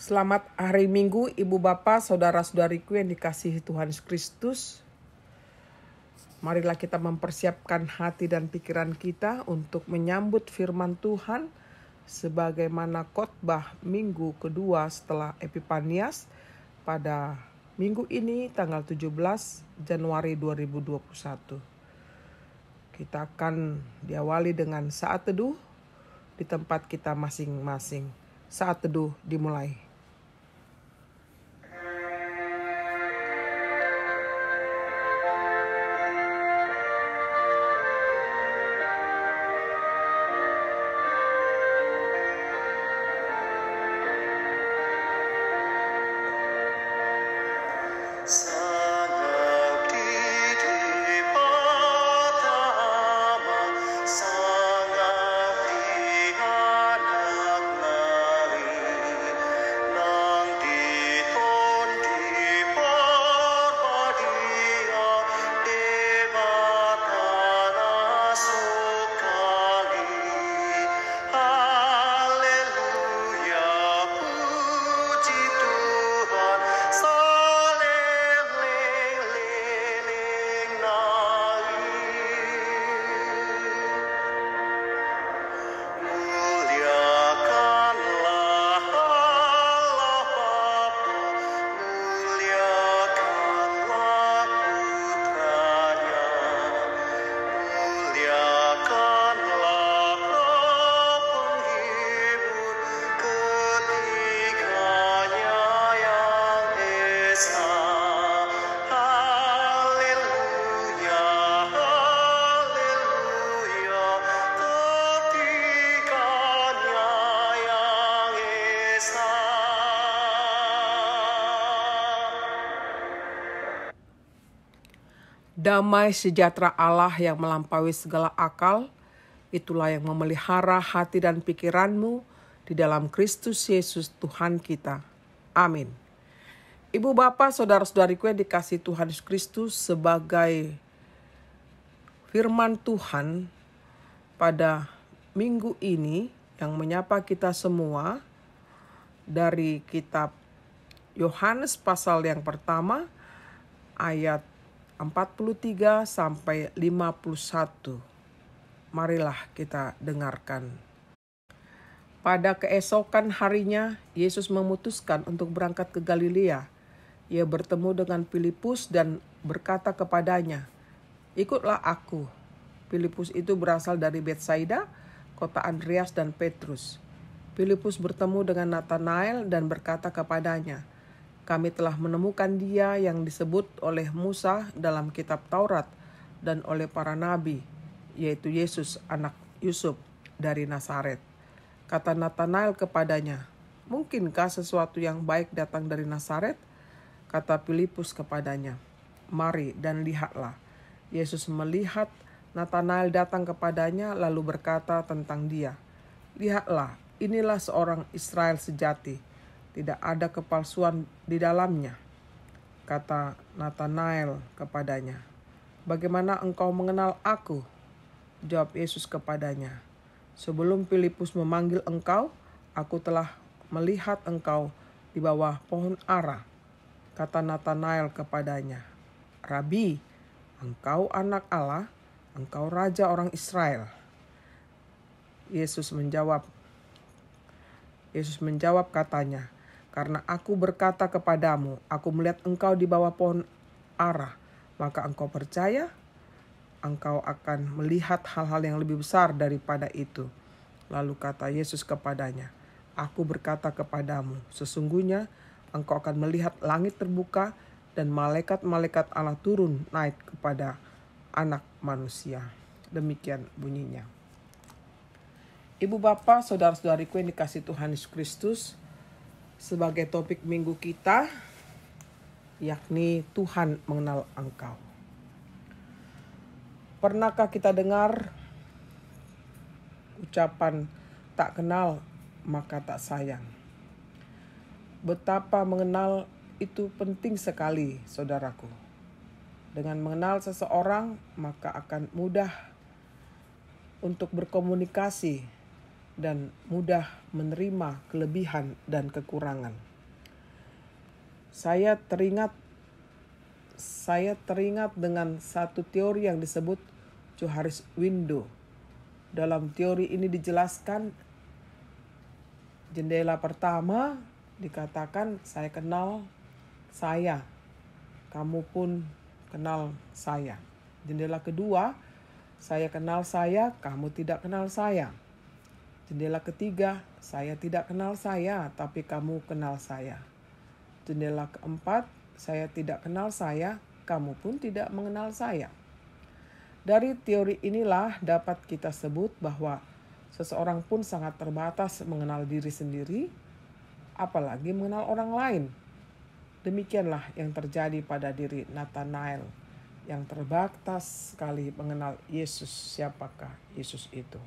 Selamat hari Minggu, Ibu Bapak, Saudara-saudariku yang dikasihi Tuhan Yesus Kristus. Marilah kita mempersiapkan hati dan pikiran kita untuk menyambut firman Tuhan sebagaimana khotbah minggu kedua setelah Epifanias pada minggu ini tanggal 17 Januari 2021. Kita akan diawali dengan saat teduh di tempat kita masing-masing. Saat teduh dimulai. Damai sejahtera Allah yang melampaui segala akal, itulah yang memelihara hati dan pikiranmu di dalam Kristus Yesus Tuhan kita. Amin. Ibu Bapak, Saudara-saudariku yang dikasihi Tuhan Yesus Kristus, sebagai firman Tuhan pada minggu ini yang menyapa kita semua dari kitab Yohanes pasal yang pertama ayat 43 sampai 51. Marilah kita dengarkan. Pada keesokan harinya, Yesus memutuskan untuk berangkat ke Galilea. Ia bertemu dengan Filipus dan berkata kepadanya, "Ikutlah aku." Filipus itu berasal dari Betsaida, kota Andreas dan Petrus. Filipus bertemu dengan Natanael dan berkata kepadanya, "Kami telah menemukan Dia yang disebut oleh Musa dalam kitab Taurat dan oleh para nabi, yaitu Yesus anak Yusuf dari Nazaret." Kata Natanael kepadanya, "Mungkinkah sesuatu yang baik datang dari Nazaret?" Kata Filipus kepadanya, "Mari dan lihatlah." Yesus melihat Natanael datang kepadanya lalu berkata tentang dia, "Lihatlah, inilah seorang Israel sejati. Tidak ada kepalsuan di dalamnya." Kata Natanael kepadanya, "Bagaimana engkau mengenal aku?" Jawab Yesus kepadanya, "Sebelum Filipus memanggil engkau, aku telah melihat engkau di bawah pohon ara." Kata Natanael kepadanya, "Rabi, engkau anak Allah, engkau raja orang Israel." Yesus menjawab katanya, "Karena aku berkata kepadamu, aku melihat engkau di bawah pohon ara, maka engkau percaya? Engkau akan melihat hal-hal yang lebih besar daripada itu." Lalu kata Yesus kepadanya, "Aku berkata kepadamu, sesungguhnya engkau akan melihat langit terbuka dan malaikat-malaikat Allah turun naik kepada Anak Manusia." Demikian bunyinya. Ibu Bapak, Saudara-saudariku yang dikasihi Tuhan Yesus Kristus, sebagai topik minggu kita, yakni Tuhan mengenal engkau. Pernahkah kita dengar ucapan tak kenal maka tak sayang? Betapa mengenal itu penting sekali, saudaraku. Dengan mengenal seseorang, maka akan mudah untuk berkomunikasi dan mudah menerima kelebihan dan kekurangan. Saya teringat dengan satu teori yang disebut Johari's Window. Dalam teori ini dijelaskan jendela pertama dikatakan saya kenal saya, kamu pun kenal saya. Jendela kedua, saya kenal saya, kamu tidak kenal saya. Jendela ketiga, saya tidak kenal saya, tapi kamu kenal saya. Jendela keempat, saya tidak kenal saya, kamu pun tidak mengenal saya. Dari teori inilah dapat kita sebut bahwa seseorang pun sangat terbatas mengenal diri sendiri, apalagi mengenal orang lain. Demikianlah yang terjadi pada diri Nathanael yang terbatas sekali mengenal Yesus, siapakah Yesus itu.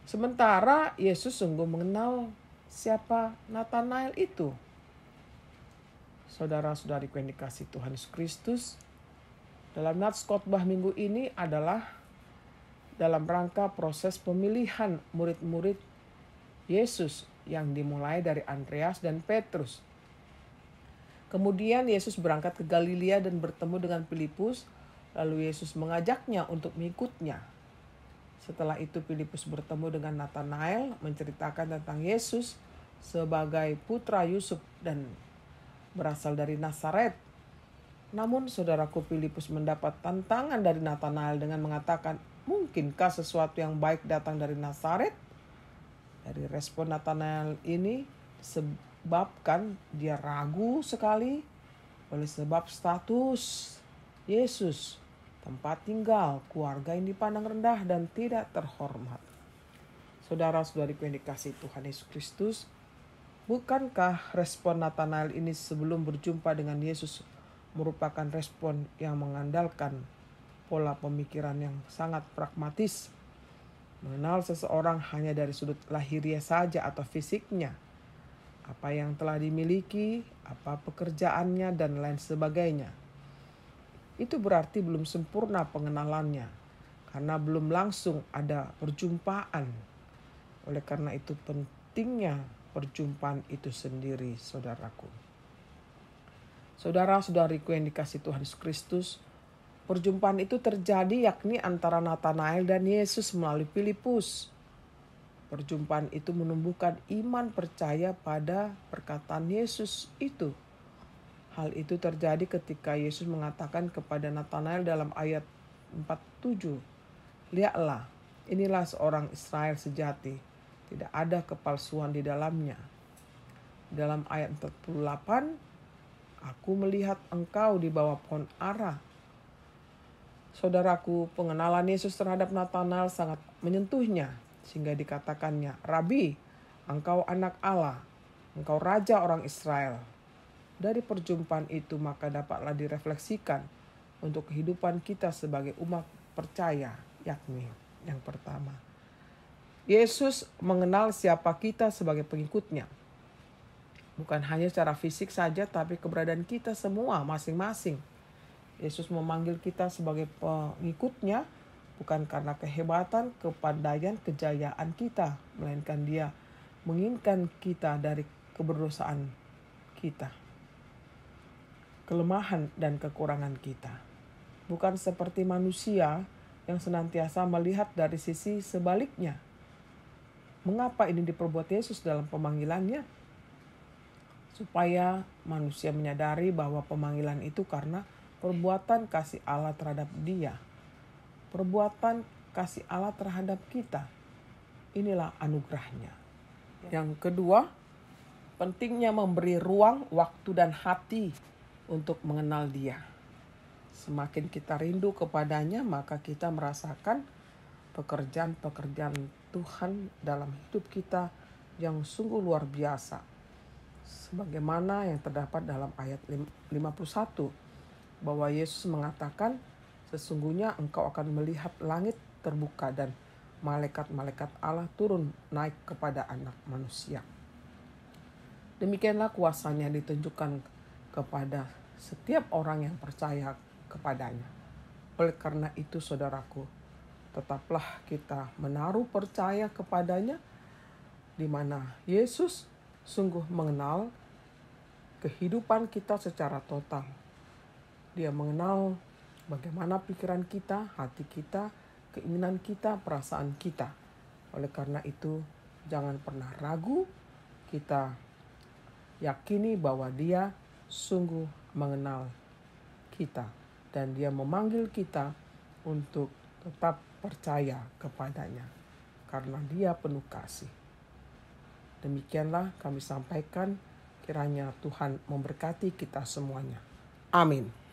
Sementara Yesus sungguh mengenal siapa Nathanael itu. Saudara-saudariku yang dikasihi Tuhan Yesus Kristus, dalam nats khotbah minggu ini adalah dalam rangka proses pemilihan murid-murid Yesus yang dimulai dari Andreas dan Petrus. Kemudian Yesus berangkat ke Galilea dan bertemu dengan Filipus, lalu Yesus mengajaknya untuk mengikutnya. Setelah itu Filipus bertemu dengan Nathanael, menceritakan tentang Yesus sebagai putra Yusuf dan berasal dari Nazaret. Namun saudaraku, Filipus mendapat tantangan dari Nathanael dengan mengatakan, mungkinkah sesuatu yang baik datang dari Nazaret? Dari respon Nathanael ini disebabkan dia ragu sekali oleh sebab status Yesus, tempat tinggal, keluarga yang dipandang rendah dan tidak terhormat. Saudara-saudariku yang dikasihi Tuhan Yesus Kristus, bukankah respon Nathanael ini sebelum berjumpa dengan Yesus merupakan respon yang mengandalkan pola pemikiran yang sangat pragmatis, mengenal seseorang hanya dari sudut lahiriah saja atau fisiknya, apa yang telah dimiliki, apa pekerjaannya, dan lain sebagainya. Itu berarti belum sempurna pengenalannya, karena belum langsung ada perjumpaan. Oleh karena itu pentingnya perjumpaan itu sendiri, saudaraku. Saudara-saudariku yang dikasihi Tuhan Yesus Kristus, perjumpaan itu terjadi yakni antara Nathanael dan Yesus melalui Filipus. Perjumpaan itu menumbuhkan iman percaya pada perkataan Yesus itu. Hal itu terjadi ketika Yesus mengatakan kepada Nathanael dalam ayat 47, lihatlah, inilah seorang Israel sejati, tidak ada kepalsuan di dalamnya. Dalam ayat 48, aku melihat engkau di bawah pohon ara. Saudaraku, pengenalan Yesus terhadap Nathanael sangat menyentuhnya, sehingga dikatakannya, Rabi, engkau anak Allah, engkau raja orang Israel. Dari perjumpaan itu maka dapatlah direfleksikan untuk kehidupan kita sebagai umat percaya, yakni yang pertama, Yesus mengenal siapa kita sebagai pengikutnya. Bukan hanya secara fisik saja, tapi keberadaan kita semua masing-masing. Yesus memanggil kita sebagai pengikutnya bukan karena kehebatan, kepandaian, kejayaan kita, melainkan Dia menginginkan kita dari keberdosaan kita, kelemahan dan kekurangan kita. Bukan seperti manusia yang senantiasa melihat dari sisi sebaliknya. Mengapa ini diperbuat Yesus dalam pemanggilannya? Supaya manusia menyadari bahwa pemanggilan itu karena perbuatan kasih Allah terhadap dia. Perbuatan kasih Allah terhadap kita. Inilah anugerahnya. Yang kedua, pentingnya memberi ruang, waktu, dan hati untuk mengenal Dia. Semakin kita rindu kepadanya, maka kita merasakan pekerjaan-pekerjaan Tuhan dalam hidup kita yang sungguh luar biasa. Sebagaimana yang terdapat dalam ayat 51, bahwa Yesus mengatakan, sesungguhnya engkau akan melihat langit terbuka dan malaikat-malaikat Allah turun naik kepada anak manusia. Demikianlah kuasanya ditunjukkan kepada setiap orang yang percaya kepadanya. Oleh karena itu saudaraku, tetaplah kita menaruh percaya kepadanya, di mana Yesus sungguh mengenal kehidupan kita secara total. Dia mengenal bagaimana pikiran kita, hati kita, keinginan kita, perasaan kita. Oleh karena itu, jangan pernah ragu, kita yakini bahwa Dia sungguh mengenal kita. Dan Dia memanggil kita untuk tetap percaya kepadanya. Karena Dia penuh kasih. Demikianlah kami sampaikan, kiranya Tuhan memberkati kita semuanya. Amin.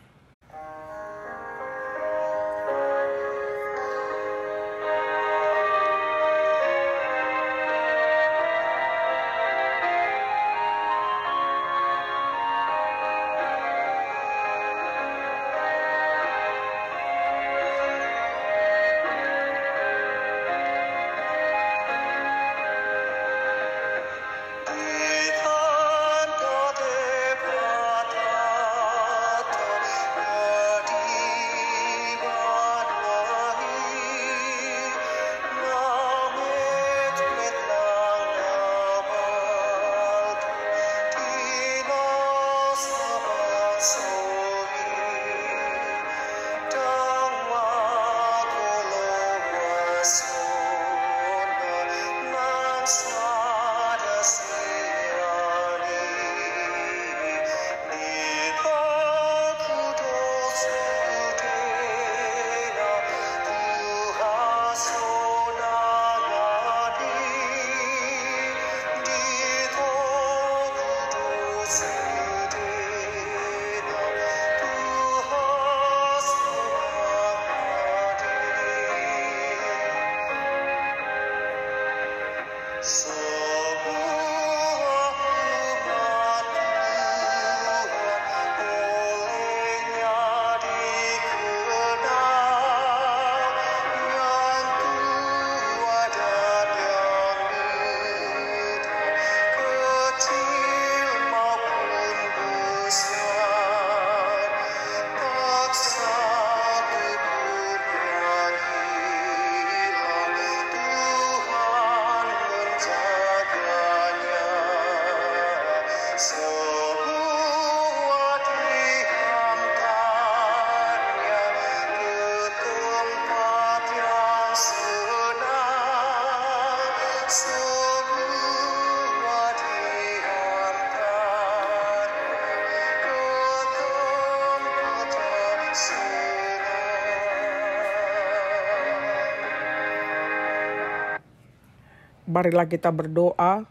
Marilah kita berdoa.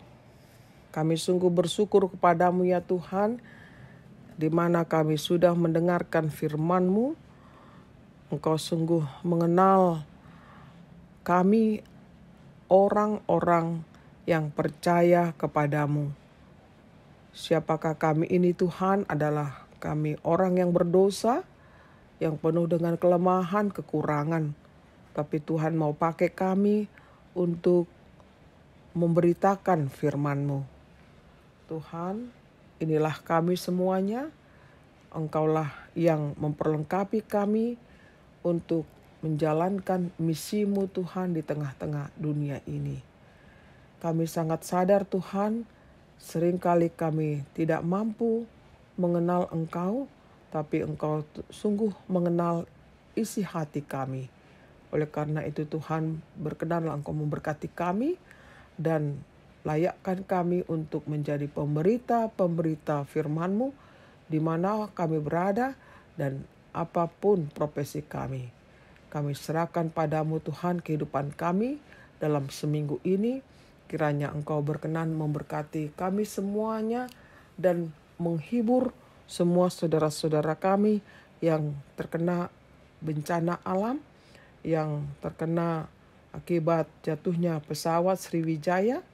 Kami sungguh bersyukur kepadamu ya Tuhan, di mana kami sudah mendengarkan firman-Mu. Engkau sungguh mengenal kami, orang-orang yang percaya kepadamu. Siapakah kami ini Tuhan? Adalah kami orang yang berdosa, yang penuh dengan kelemahan, kekurangan. Tapi Tuhan mau pakai kami untuk memberitakan firman-Mu. Tuhan, inilah kami semuanya. Engkaulah yang memperlengkapi kami untuk menjalankan misi-Mu Tuhan di tengah-tengah dunia ini. Kami sangat sadar Tuhan, seringkali kami tidak mampu mengenal Engkau, tapi Engkau sungguh mengenal isi hati kami. Oleh karena itu Tuhan, berkenanlah Engkau memberkati kami dan layakkan kami untuk menjadi pemberita-pemberita firman-Mu di mana kami berada dan apapun profesi kami. Kami serahkan padamu Tuhan kehidupan kami dalam seminggu ini. Kiranya Engkau berkenan memberkati kami semuanya dan menghibur semua saudara-saudara kami yang terkena bencana alam, yang terkena akibat jatuhnya pesawat Sriwijaya,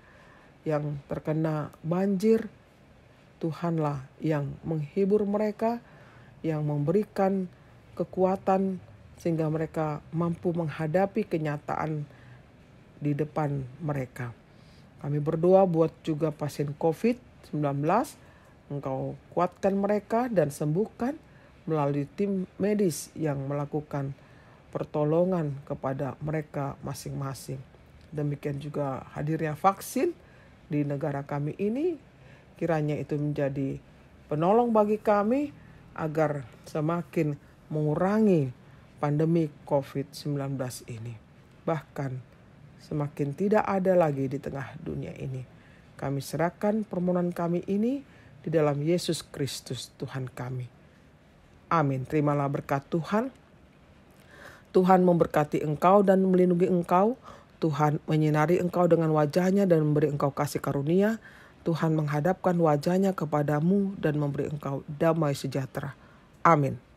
yang terkena banjir. Tuhanlah yang menghibur mereka, yang memberikan kekuatan sehingga mereka mampu menghadapi kenyataan di depan mereka. Kami berdoa buat juga pasien COVID-19, Engkau kuatkan mereka dan sembuhkan melalui tim medis yang melakukan pertolongan kepada mereka masing-masing. Demikian juga hadirnya vaksin di negara kami ini, kiranya itu menjadi penolong bagi kami agar semakin mengurangi pandemi COVID-19 ini. Bahkan semakin tidak ada lagi di tengah dunia ini. Kami serahkan permohonan kami ini di dalam Yesus Kristus Tuhan kami. Amin. Terimalah berkat Tuhan. Tuhan memberkati engkau dan melindungi engkau. Tuhan menyinari engkau dengan wajah-Nya dan memberi engkau kasih karunia. Tuhan menghadapkan wajah-Nya kepadamu dan memberi engkau damai sejahtera. Amin.